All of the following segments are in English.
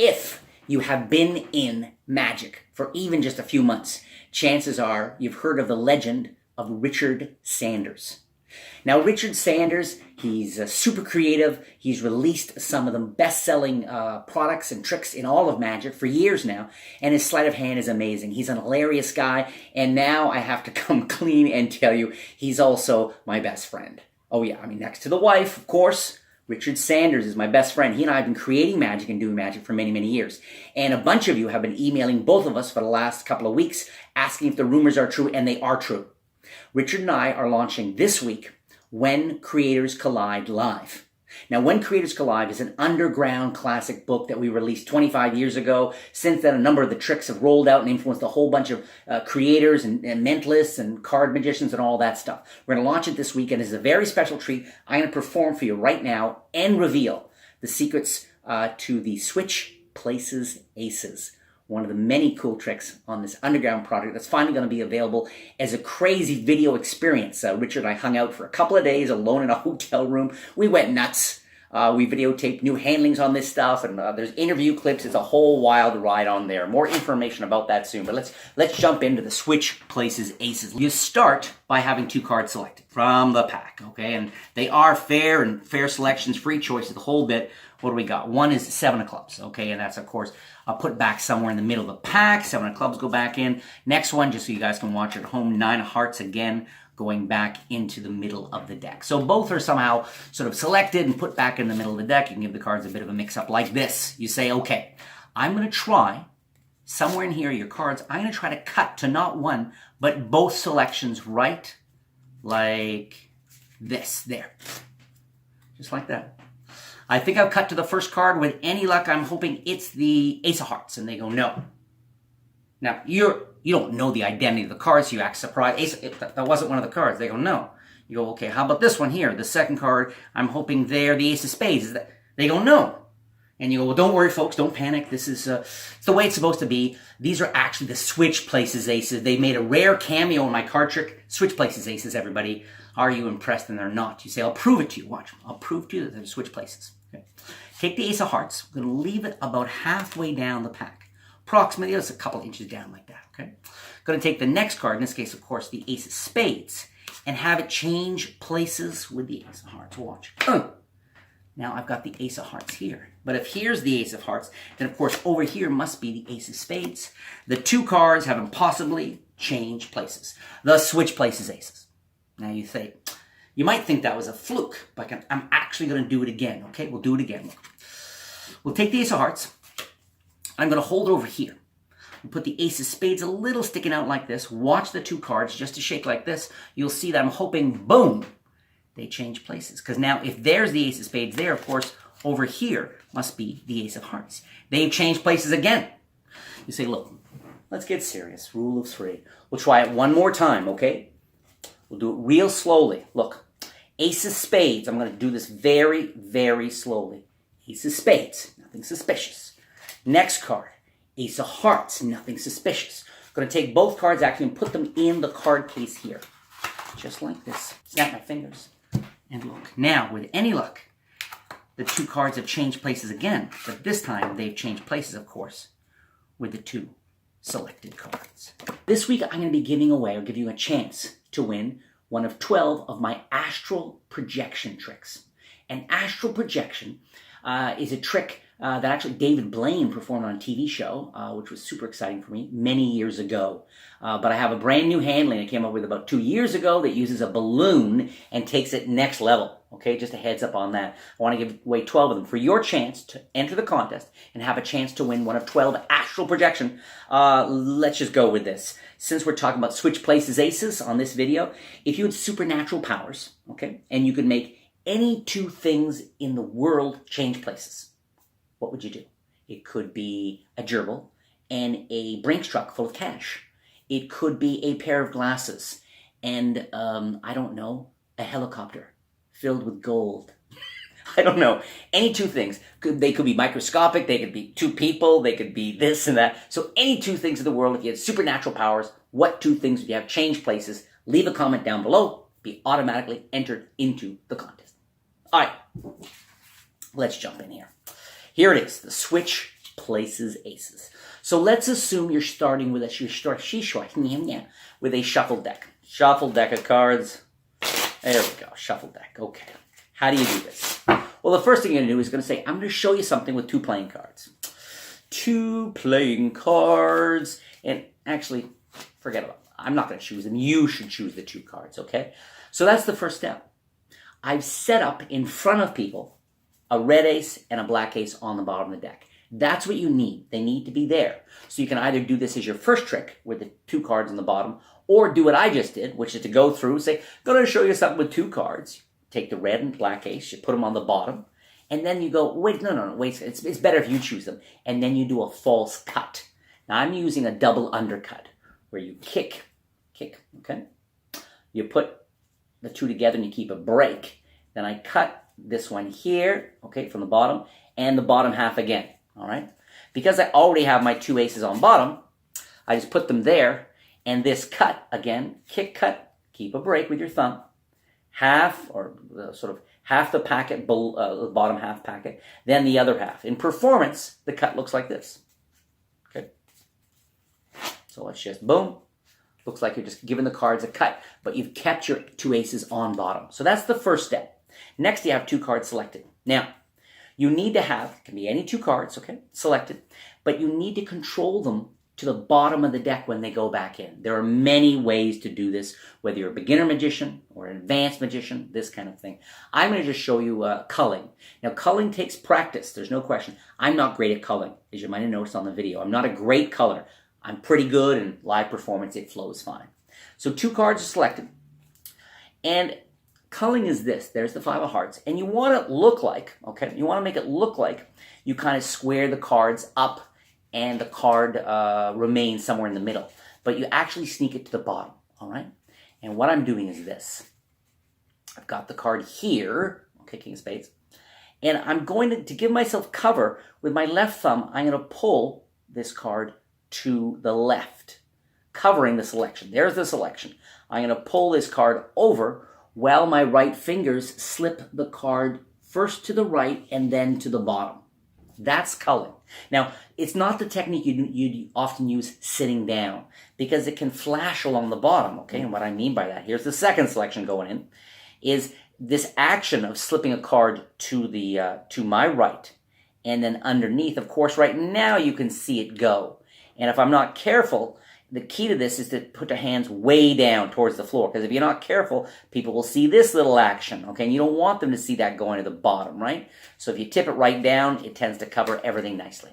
If you have been in magic for even just a few months, chances are you've heard of the legend of Richard Sanders. Now, Richard Sanders, he's super creative. He's released some of the best-selling products and tricks in all of magic for years now, and his sleight of hand is amazing. He's an hilarious guy, and now I have to come clean and tell you, he's also my best friend. Oh yeah, I mean, next to the wife, of course, Richard Sanders is my best friend. He and I have been creating magic and doing magic for many, many years. And a bunch of you have been emailing both of us for the last couple of weeks, asking if the rumors are true, and they are true. Richard and I are launching this week When Creators Collide Live. Now, When Creators Collide is an underground classic book that we released 25 years ago. Since then, a number of the tricks have rolled out and influenced a whole bunch of creators and mentalists and card magicians and all that stuff. We're going to launch it this week, and it's a very special treat. I'm going to perform for you right now and reveal the secrets to the Switch Places Aces. One of the many cool tricks on this underground project that's finally going to be available as a crazy video experience. Richard and I hung out for a couple of days alone in a hotel room. We went nuts. We videotaped new handlings on this stuff, and there's interview clips. It's a whole wild ride on there. More information about that soon, but let's jump into the Switch Places Aces. You start by having 2 cards selected from the pack, okay? And they are fair selections, free choices, the whole bit. What do we got? One is 7 of clubs, okay? And that's, of course, put back somewhere in the middle of the pack. 7 of clubs go back in. Next one, just so you guys can watch at home, 9 of hearts again, going back into the middle of the deck. So both are somehow sort of selected and put back in the middle of the deck. You can give the cards a bit of a mix-up like this. You say, okay, I'm going to try, somewhere in here, your cards, I'm going to try to cut to not one, but both selections right, like this, there. Just like that. I think I've cut to the first card. With any luck, I'm hoping it's the Ace of Hearts. And they go, no. Now, you don't know the identity of the cards, so you act surprised. That wasn't one of the cards. They go, no. You go, okay, how about this one here? The second card, I'm hoping they're the Ace of Spades. They go, no. And you go, well, don't worry, folks. Don't panic. This is it's the way it's supposed to be. These are actually the Switch Places Aces. They made a rare cameo in my card trick. Switch Places Aces, everybody. Are you impressed? And they're not. You say, I'll prove it to you. Watch. I'll prove to you that they're Switch Places. Okay. Take the Ace of Hearts. We're going to leave it about halfway down the pack. Approximately, just a couple inches down like that, okay? Going to take the next card, in this case, of course, the Ace of Spades, and have it change places with the Ace of Hearts. Watch. Now I've got the Ace of Hearts here. But if here's the Ace of Hearts, then, of course, over here must be the Ace of Spades. The 2 cards have impossibly changed places. The Switch Places Aces. Now you say, you might think that was a fluke, but I'm actually going to do it again, okay? We'll do it again. Look. We'll take the Ace of Hearts. I'm going to hold it over here. And put the Ace of Spades a little sticking out like this. Watch the 2 cards just to shake like this. You'll see that I'm hoping, boom, they change places. Because now if there's the Ace of Spades there, of course, over here must be the Ace of Hearts. They've changed places again. You say, look, let's get serious. Rule of 3. We'll try it one more time, okay? We'll do it real slowly. Look, Ace of Spades. I'm going to do this very, very slowly. Ace of Spades. Nothing suspicious. Next card. Ace of Hearts. Nothing suspicious. I'm going to take both cards actually and put them in the card case here. Just like this. Snap my fingers. And look. Now, with any luck, the 2 cards have changed places again. But this time, they've changed places, of course, with the 2 selected cards. This week, I'm going to be giving away, or give you a chance to win one of 12 of my astral projection tricks. An astral projection is a trick that actually David Blaine performed on a TV show, which was super exciting for me many years ago. But I have a brand new handling I came up with about 2 years ago that uses a balloon and takes it next level. Okay, just a heads up on that. I want to give away 12 of them for your chance to enter the contest and have a chance to win one of 12 astral projection. Let's just go with this. Since we're talking about Switch Places Aces on this video, if you had supernatural powers, okay, and you could make any 2 things in the world change places, what would you do? It could be a gerbil and a Brinks truck full of cash. It could be a pair of glasses and, I don't know, a helicopter filled with gold. I don't know. Any 2 things. They could be microscopic. They could be 2 people. They could be this and that. So any 2 things in the world, if you had supernatural powers, what 2 things would you have change places? Leave a comment down below. Be automatically entered into the contest. All right. Let's jump in here. Here it is. The Switch places aces. So let's assume you're starting with with a shuffled deck. Shuffled deck of cards. There we go, shuffled deck. Okay. How do you do this? Well, the first thing you're going to do is going to say, I'm going to show you something with 2 playing cards. 2 playing cards. And actually, forget about it. I'm not going to choose them. You should choose the 2 cards, okay? So that's the first step. I've set up in front of people a red ace and a black ace on the bottom of the deck. That's what you need. They need to be there. So you can either do this as your first trick with the 2 cards on the bottom, or do what I just did, which is to go through, say, going to show you something with 2 cards. Take the red and black ace, you put them on the bottom, and then you go, wait, no, wait, it's better if you choose them. And then you do a false cut. Now I'm using a double undercut, where you kick, okay? You put the 2 together and you keep a break. Then I cut this one here, okay, from the bottom, and the bottom half again, all right? Because I already have my 2 aces on bottom, I just put them there, and this cut, again, kick, cut, keep a break with your thumb, half, or sort of half the packet, the bottom half packet, then the other half. In performance, the cut looks like this, okay? So let's just, boom. Looks like you're just giving the cards a cut, but you've kept your 2 aces on bottom. So that's the first step. Next, you have 2 cards selected. Now, you need to have, it can be any 2 cards, okay, selected, but you need to control them to the bottom of the deck when they go back in. There are many ways to do this, whether you're a beginner magician or an advanced magician, this kind of thing. I'm going to just show you culling. Now, culling takes practice. There's no question. I'm not great at culling, as you might have noticed on the video. I'm not a great culler. I'm pretty good in live performance. It flows fine. So 2 cards are selected. And culling is this. There's the 5 of hearts. And you want it to look like, okay, you want to make it look like you kind of square the cards up and the card remains somewhere in the middle. But you actually sneak it to the bottom, all right? And what I'm doing is this. I've got the card here, okay, King of Spades. And I'm going to give myself cover with my left thumb. I'm going to pull this card to the left, covering the selection. There's the selection. I'm going to pull this card over while my right fingers slip the card first to the right and then to the bottom. That's culling. Now, it's not the technique you'd often use sitting down, because it can flash along the bottom, okay? And what I mean by that, here's the second selection going in, is this action of slipping a card to my right, and then underneath, of course, right now you can see it go. And if I'm not careful, the key to this is to put your hands way down towards the floor. Because if you're not careful, people will see this little action, okay? And you don't want them to see that going to the bottom, right? So if you tip it right down, it tends to cover everything nicely.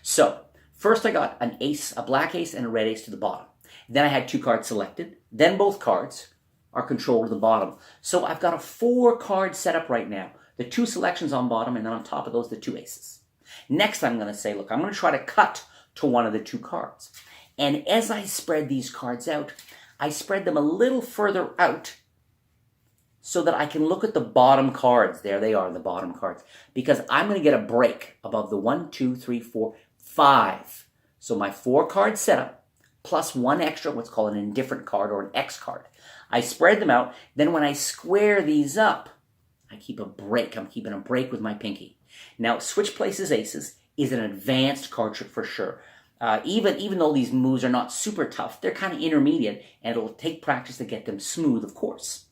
So first I got an ace, a black ace, and a red ace to the bottom. Then I had 2 cards selected. Then both cards are controlled to the bottom. So I've got a 4-card setup right now. The 2 selections on bottom, and then on top of those, the 2 aces. Next, I'm going to say, look, I'm going to try to cut to one of the 2 cards. And as I spread these cards out, I spread them a little further out so that I can look at the bottom cards. There they are, the bottom cards. Because I'm going to get a break above the 1, 2, 3, 4, 5. So my 4-card setup plus 1 extra, what's called an indifferent card or an X card. I spread them out. Then when I square these up, I keep a break. I'm keeping a break with my pinky. Now, switch places aces is an advanced card trick for sure. Even though these moves are not super tough, they're kind of intermediate, and it'll take practice to get them smooth, of course.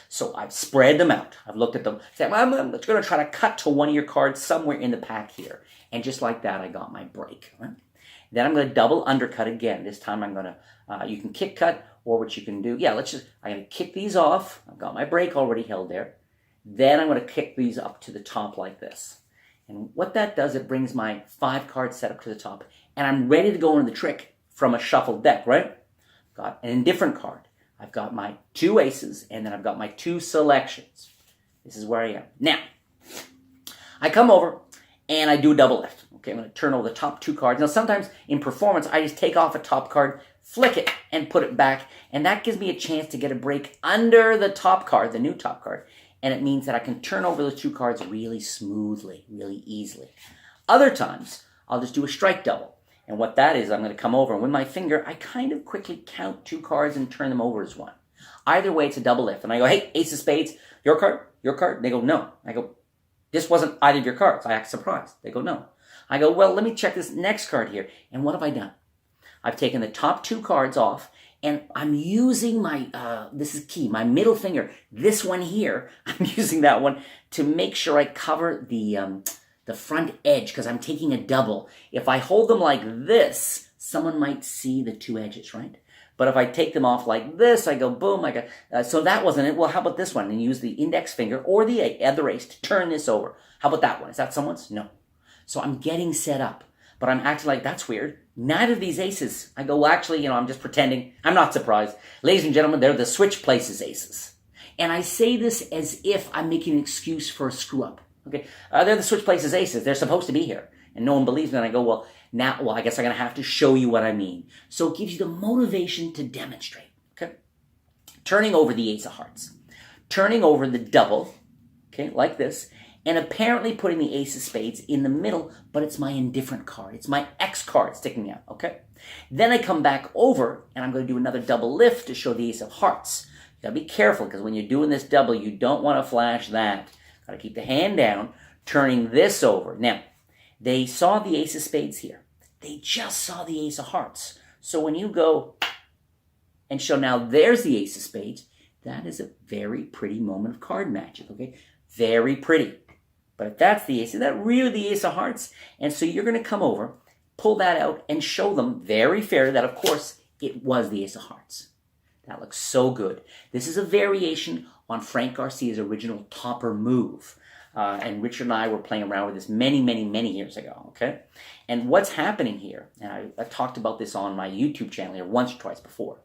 So I've spread them out. I've looked at them. Said, I'm going to try to cut to one of your cards somewhere in the pack here. And just like that, I got my break. Right? Then I'm going to double undercut again. This time I'm going to, you can kick cut, or what you can do, I'm going to kick these off. I've got my break already held there. Then I'm going to kick these up to the top like this. And what that does, it brings my 5-card setup to the top. And I'm ready to go into the trick from a shuffled deck, right? Got an indifferent card. I've got my 2 aces, and then I've got my 2 selections. This is where I am. Now, I come over, and I do a double lift. Okay, I'm going to turn over the top 2 cards. Now, sometimes in performance, I just take off a top card, flick it, and put it back. And that gives me a chance to get a break under the top card, the new top card. And it means that I can turn over those 2 cards really smoothly, really easily. Other times, I'll just do a strike double. And what that is, I'm going to come over, and with my finger, I kind of quickly count 2 cards and turn them over as 1. Either way, it's a double lift. And I go, hey, ace of spades, your card, your card? They go, no. I go, this wasn't either of your cards. I act surprised. They go, no. I go, well, let me check this next card here. And what have I done? I've taken the top 2 cards off, and I'm using my, this is key, my middle finger, this one here, I'm using that one to make sure I cover the front edge, because I'm taking a double. If I hold them like this, someone might see the 2 edges, right? But if I take them off like this, I go boom, I go, so that wasn't it. Well, how about this one? And use the index finger or the other ace to turn this over. How about that one? Is that someone's? No. So I'm getting set up, but I'm acting like that's weird. Neither of these aces. I go, well, actually, I'm just pretending. I'm not surprised. Ladies and gentlemen, they're the switch places aces. And I say this as if I'm making an excuse for a screw up. Okay, they're the switch places aces. They're supposed to be here. And no one believes me. And I go, well, I guess I'm going to have to show you what I mean. So it gives you the motivation to demonstrate. Okay, turning over the ace of hearts. Turning over the double, okay, like this. And apparently putting the ace of spades in the middle, but it's my indifferent card. It's my X card sticking out, okay? Then I come back over, and I'm going to do another double lift to show the ace of hearts. You got to be careful, because when you're doing this double, you don't want to flash that. Got to keep the hand down, turning this over. Now, they saw the ace of spades here. They just saw the ace of hearts. So when you go and show now there's the ace of spades, that is a very pretty moment of card magic, okay? Very pretty. But if that's the ace, is that really the ace of hearts? And so you're going to come over, pull that out, and show them very fair that, of course, it was the ace of hearts. That looks so good. This is a variation on Frank Garcia's original topper move. And Richard and I were playing around with this many, many, many years ago, okay? And what's happening here, and I talked about this on my YouTube channel here once or twice before,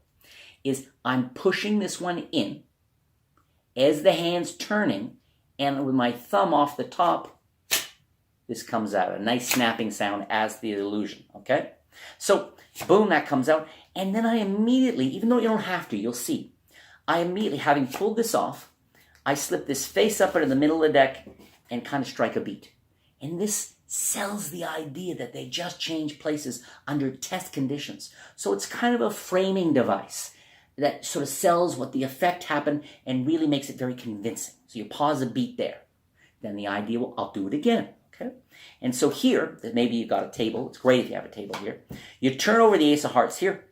is I'm pushing this one in as the hand's turning, and with my thumb off the top, this comes out. A nice snapping sound as the illusion, okay? So, boom, that comes out. And then I immediately, even though you don't have to, you'll see, I immediately, having pulled this off, I slip this face up into the middle of the deck and kind of strike a beat. And this sells the idea that they just changed places under test conditions. So it's kind of a framing device that sort of sells what the effect happened and really makes it very convincing. So you pause a beat there. Then the idea, well, I'll do it again, okay? And so here, maybe you've got a table. It's great if you have a table here. You turn over the ace of hearts here.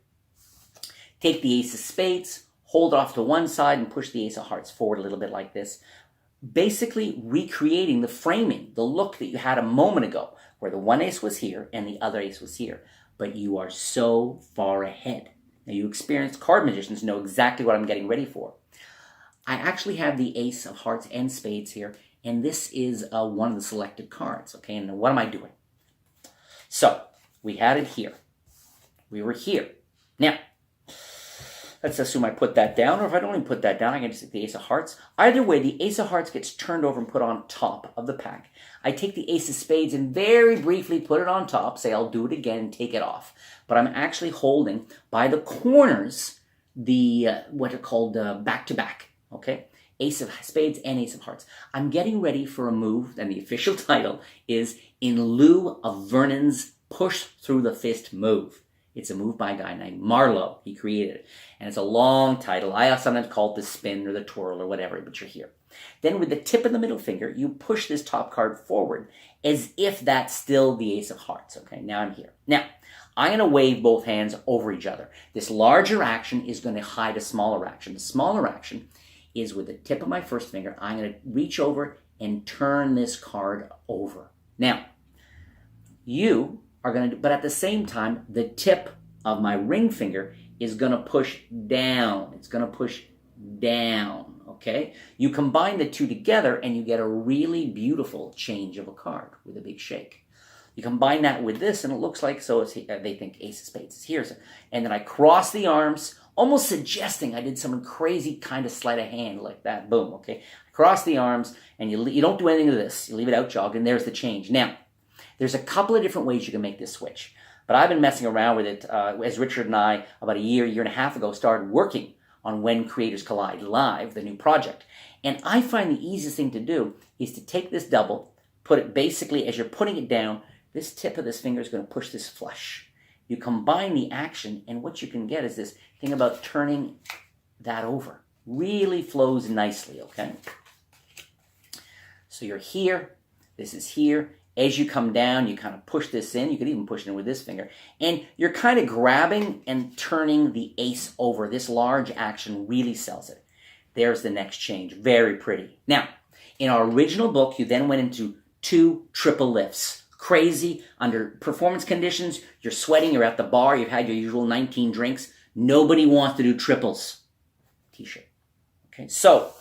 Take the ace of spades, hold off to one side, and push the ace of hearts forward a little bit like this. Basically recreating the framing, the look that you had a moment ago, where the one ace was here and the other ace was here. But you are so far ahead. Now, you experienced card magicians know exactly what I'm getting ready for. I actually have the ace of hearts and spades here, and this is one of the selected cards, okay? And what am I doing? So, we had it here. We were here. Now, let's assume I put that down, or if I don't even put that down, I can just take the ace of hearts. Either way, the ace of hearts gets turned over and put on top of the pack. I take the ace of spades and very briefly put it on top, say I'll do it again and take it off. But I'm actually holding by the corners the, what are called back-to-back, okay? Ace of spades and ace of hearts. I'm getting ready for a move, and the official title is In Lieu of Vernon's Push Through the Fist Move. It's a move by a guy named Marlowe. He created it. And it's a long title. I sometimes call it the spin or the twirl or whatever, but you're here. Then with the tip of the middle finger, you push this top card forward as if that's still the ace of hearts. Okay, now I'm here. Now, I'm going to wave both hands over each other. This larger action is going to hide a smaller action. The smaller action is with the tip of my first finger, I'm going to reach over and turn this card over. Now, you are going to, but at the same time, the tip of my ring finger is going to push down. It's going to push down, okay? You combine the two together and you get a really beautiful change of a card with a big shake. You combine that with this and it looks like, so it's, they think ace of spades is here. So, and then I cross the arms, almost suggesting I did some crazy kind of sleight of hand like that. Boom, okay? I cross the arms and you don't do anything to this. You leave it out jogged and there's the change. Now, there's a couple of different ways you can make this switch. But I've been messing around with it as Richard and I, about a year and a half ago, started working on When Creators Collide Live, the new project. And I find the easiest thing to do is to take this double, put it basically, as you're putting it down, this tip of this finger is going to push this flush. You combine the action, and what you can get is this thing about turning that over. Really flows nicely, okay? So you're here, this is here, As you come down, you kind of push this in. You could even push it in with this finger. And you're kind of grabbing and turning the ace over. This large action really sells it. There's the next change. Very pretty. Now, in our original book, you then went into 2 triple lifts. Crazy. Under performance conditions, you're sweating, you're at the bar, you've had your usual 19 drinks. Nobody wants to do triples. T-shirt. Okay, so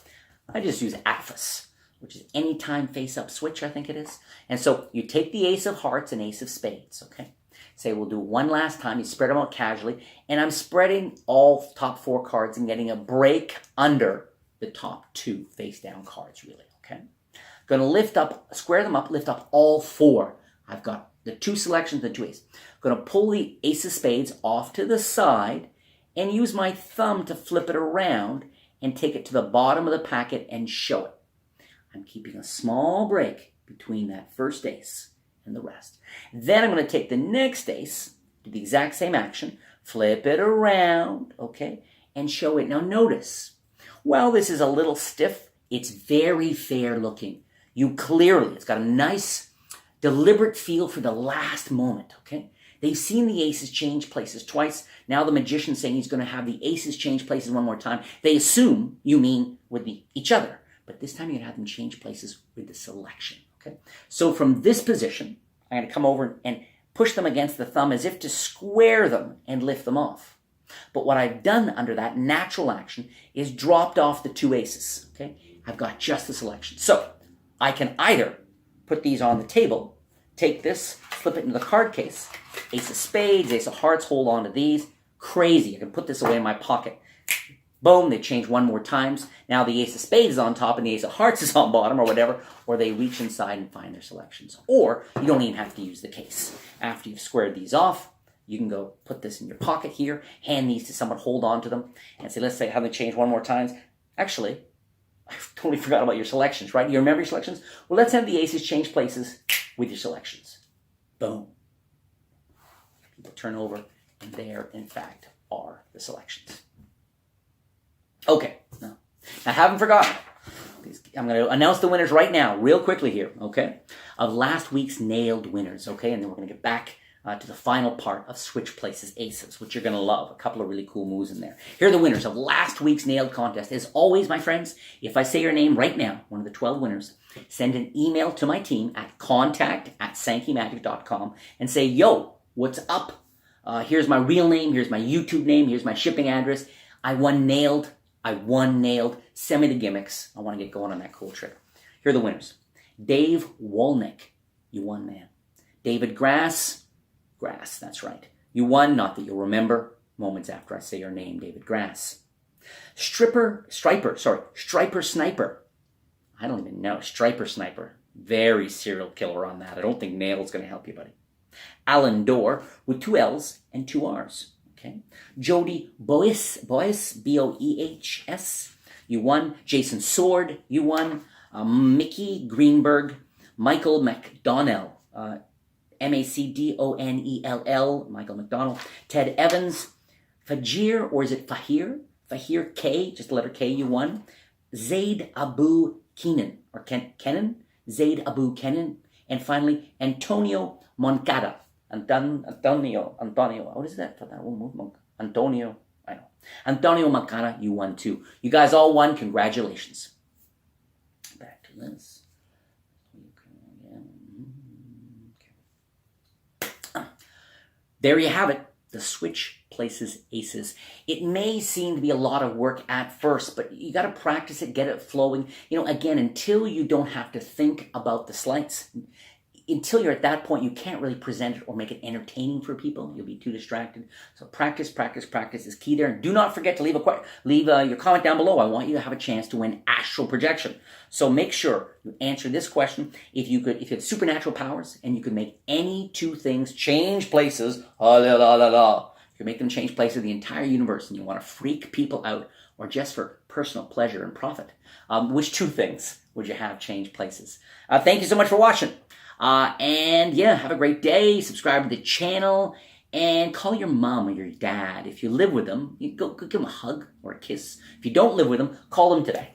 I just use AFIS, which is anytime face-up switch, I think it is. And so you take the ace of hearts and ace of spades, okay? Say we'll do one last time. You spread them out casually. And I'm spreading all top 4 cards and getting a break under the top 2 face-down cards, really, okay? Going to lift up, square them up, lift up all 4. I've got the 2 selections, the 2 aces. Going to pull the ace of spades off to the side and use my thumb to flip it around and take it to the bottom of the packet and show it. I'm keeping a small break between that first ace and the rest. Then I'm going to take the next ace, do the exact same action, flip it around, okay, and show it. Now notice, while this is a little stiff, it's very fair looking. You clearly, it's got a nice, deliberate feel for the last moment, okay? They've seen the aces change places twice. Now the magician's saying he's going to have the aces change places one more time. They assume you mean with each other. But this time you're going to have them change places with the selection, okay? So from this position, I'm going to come over and push them against the thumb as if to square them and lift them off. But what I've done under that natural action is dropped off the 2 aces, okay? I've got just the selection. So I can either put these on the table, take this, flip it into the card case, ace of spades, ace of hearts, hold on to these. Crazy. I can put this away in my pocket. Boom, they change one more times. Now the ace of spades is on top and the ace of hearts is on bottom or whatever, or they reach inside and find their selections. Or you don't even have to use the case. After you've squared these off, you can go put this in your pocket here, hand these to someone, hold on to them, and say, let's say, have them change one more times. Actually, I totally forgot about your selections, right? You remember your selections? Well, let's have the aces change places with your selections. Boom. People turn over, and there, in fact, are the selections. Okay, now I haven't forgotten. I'm going to announce the winners right now, real quickly here, okay, of last week's nailed winners, okay, and then we're going to get back to the final part of Switch Places Aces, which you're going to love. A couple of really cool moves in there. Here are the winners of last week's nailed contest. As always, my friends, if I say your name right now, one of the 12 winners, send an email to my team at contact@sankeymagic.com and say, yo, what's up? Here's my real name. Here's my YouTube name. Here's my shipping address. I won nailed. Send me the gimmicks. I want to get going on that cool trip. Here are the winners. Dave Wolnick. You won, man. David Grass, that's right. You won, not that you'll remember, moments after I say your name, David Grass. Striper Sniper. I don't even know. Striper Sniper. Very serial killer on that. I don't think nail's going to help you, buddy. Alan Dorr with 2 L's and 2 R's. Okay. Jody Boyce, B-O-E-H-S. You won. Jason Sword, you won. Mickey Greenberg. Michael McDonnell, M-A-C-D-O-N-E-L-L, Michael McDonnell. Ted Evans. Fajir, or is it Fahir? Fahir K, just the letter K, you won. Zaid Abu Kenan, or Kenan. Zaid Abu Kenan. And finally, Antonio Moncada. Antonio, what is that? Antonio, I know. Antonio Moncada, you won too. You guys all won. Congratulations. Back to this. There you have it. The Switch Places Aces. It may seem to be a lot of work at first, but you got to practice it, get it flowing. You know, again, until you don't have to think about the sleights, until you're at that point, you can't really present it or make it entertaining for people. You'll be too distracted. So practice is key there. And do not forget to leave your comment down below. I want you to have a chance to win astral projection. So make sure you answer this question. If you have supernatural powers and you could make any 2 things change places, you can make them change places of the entire universe, and you want to freak people out or just for personal pleasure and profit, which 2 things would you have change places? Thank you so much for watching. And yeah, have a great day. Subscribe to the channel and call your mom or your dad. If you live with them, you go give them a hug or a kiss. If you don't live with them, call them today.